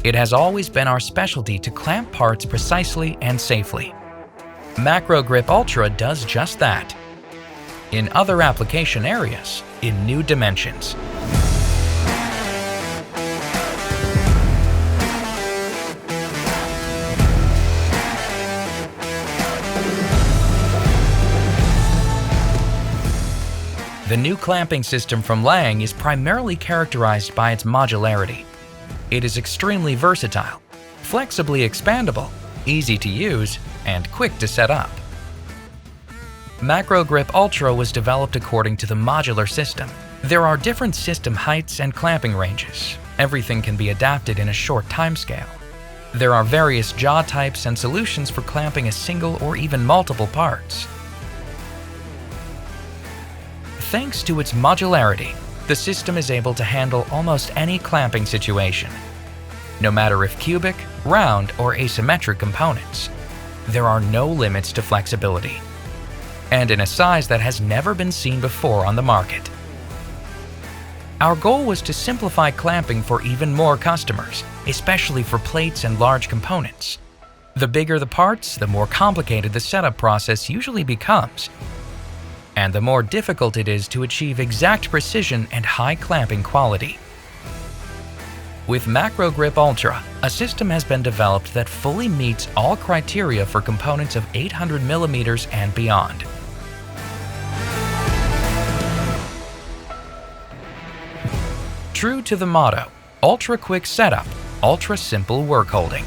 It has always been our specialty to clamp parts precisely and safely. Makro-Grip Ultra does just that, in other application areas, in new dimensions. The new clamping system from LANG is primarily characterized by its modularity. It is extremely versatile, flexibly expandable, easy to use, and quick to set up. Makro-Grip Ultra was developed according to the modular system. There are different system heights and clamping ranges. Everything can be adapted in a short timescale. There are various jaw types and solutions for clamping a single or even multiple parts. Thanks to its modularity, the system is able to handle almost any clamping situation, no matter if cubic, round, or asymmetric components. There are no limits to flexibility, and in a size that has never been seen before on the market. Our goal was to simplify clamping for even more customers, especially for plates and large components. The bigger the parts, the more complicated the setup process usually becomes, and the more difficult it is to achieve exact precision and high clamping quality. With Makro-Grip Ultra, a system has been developed that fully meets all criteria for components of 800 mm and beyond. True to the motto, ultra quick setup, ultra simple work holding.